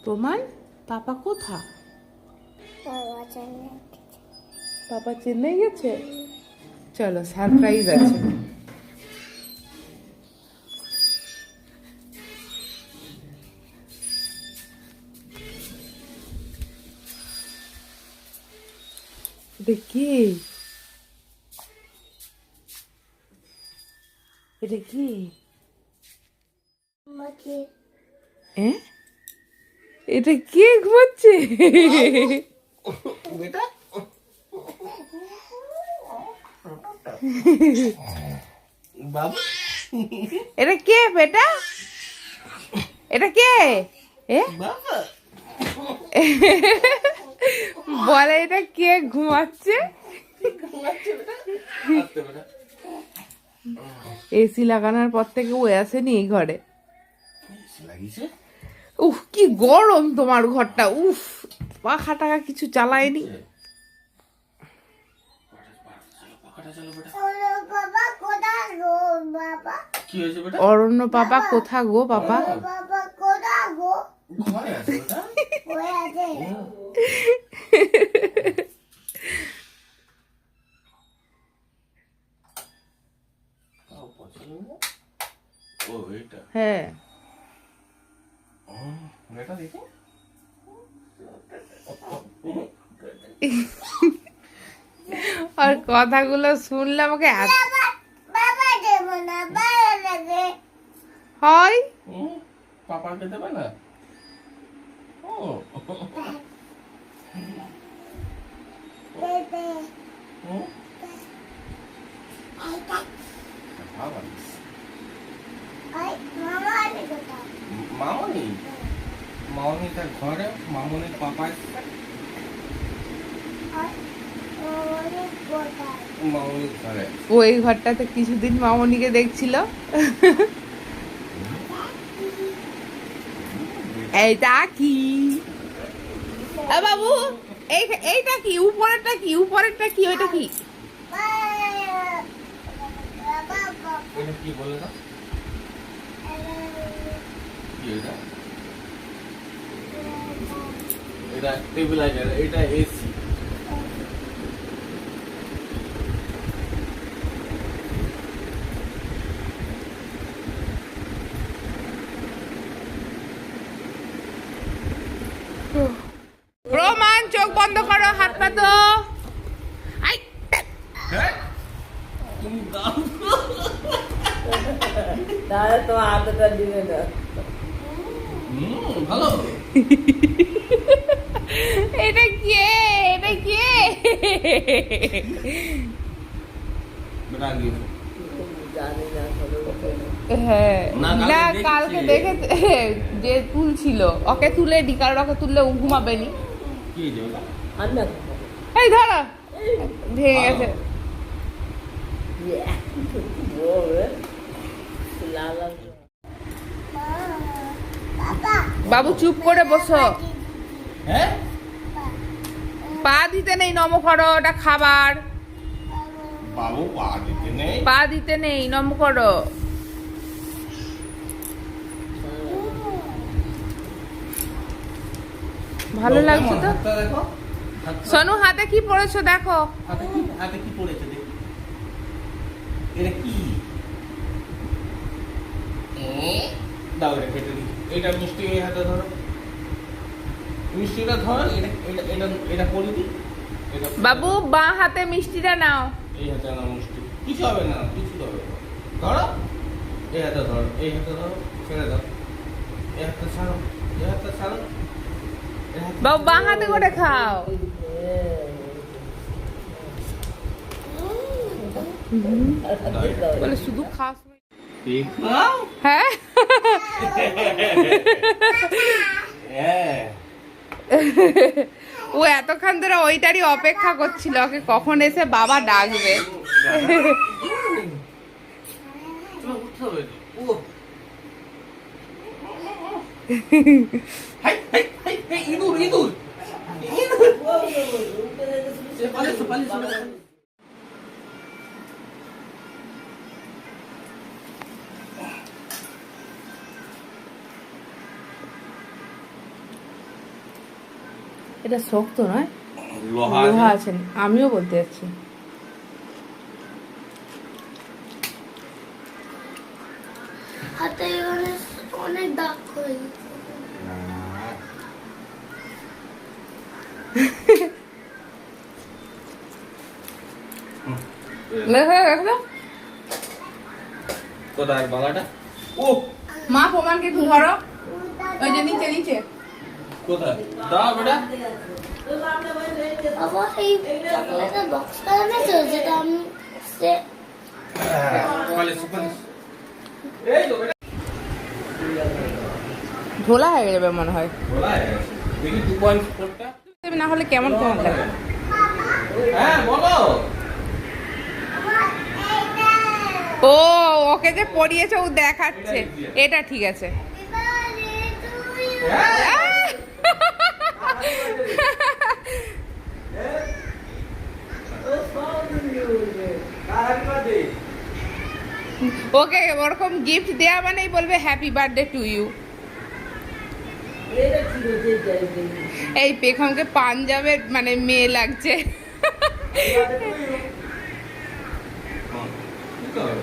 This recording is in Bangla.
প্রমাণ? পাপা কোথা? পাপা চেন্নাই গেছে। চলো, সারপ্রাইজ আছে। দেখি এটা কি? এটা কে ঘুমাচ্ছে? এটা কে বেটা? এটা কে? বলে এটা কে ঘুমাচ্ছে? এসি লাগানোর পর থেকে ও আসেনি এই ঘরে। উফ, কি গরম তোমার ঘরটা। উফ, পাখা টাকা কিছু চালায়নি। অরণ্য পাপা কোথা গো? পাপা হ্যাঁ, আর কথাগুলো শুনলে আমাকে হয়। পাপাকে দেবে না? মামনি মামনি তার ঘরে, মামনির পাপা মামনির ঘরে। ওই ঘরটাতে কিছুদিন মামনিকে দেখছিল। এইটা কি বাবু? এইটা কি? উপরেরটা কি? উপরেরটা কি? ওইটা কি? এটা কি বলে না? কি এটা? এটা স্টেবিলাইজার, এটা এসি। প্রমাণ, চোখ বন্ধ করো, হাত পাতো। তুমি দাও। তাহলে তো হাতটা দিবে না। ভালো। এটা কে? এটা কে? রাগি। জানি না, হ্যাঁ, না, না কালকে কালকে দেখেছে যে তুলছিল। ওকে তুলে দি, কারণ ওকে তুললে ও ঘুমাবে নি। কি হয়েছে ওটা? আর না এই ধরো, ভেঙে গেছে। বাবু চুপ করে বসো। হ্যাঁ? পা দিতে নেই, নম করো, ওটা খাবার। বাবু পা দিতে নেই। পা দিতে নেই, নম করো। ভালো লাগছে তো? হাতটা দেখো। সোনু, হাতে কি পড়েছো দেখো। হাতে কি পড়েছে দেখি। এটা কি? দাও, এটা কেটে দিই। এটা মিষ্টি এই হাতে ধরো। মিষ্টিটা ধরো, এটা পরে দিই। বাবু বাঁ হাতে মিষ্টিটা নাও। এই হাতে না মিষ্টি। কিছু হবে না, কিছু হবে না। ধরো। এই হাতে ধরো, এই হাতে ধরো, ছেড়ে দাও। এই হাতে ছাড়ো, এই হাতে ছাড়ো। বাবু বাঁ হাতে করে খাও। বলে শুধু খাস। হ্যাঁ, ও এতক্ষণ ধরে ওইটারই অপেক্ষা করছিল, ওকে কখন এসে বাবা ডাকবে। ইঁদুর ইঁদুর এটা শক্ত নয়, লোহা লোহা আছে। আছে, আমিও বলতে যাচ্ছি। হাতে অনেক দাগ হয়ে গেছে। দেখো কোথায় বালাটা? ও মা প্রমাণকে একটু ধরো, ওই যে নিচে নিচে। কোথায় দাও বেটা। বাবা এই চকলেটের বক্সটা এনেছো যেটা আমি পালিশ পালিশ। এই তো বেটা ঝোলা হয়ে যাবে মনে হয়। বলা আছে দেখি 2.4টা। না হলে কেমন কেমন লাগে। হ্যাঁ বলো। ও ওকে যে পড়িয়েছে ও দেখাচ্ছে, এটা ঠিক আছে। হ্যাঁ ওকে ওরকম গিফট দেয়া মানেই বলবে হ্যাপি বার্থডে টু ইউ। এটা কি হতে যাইবে? এই পেখমকে পাঞ্জাবের মানে মেয়ে লাগছে। কি করবে?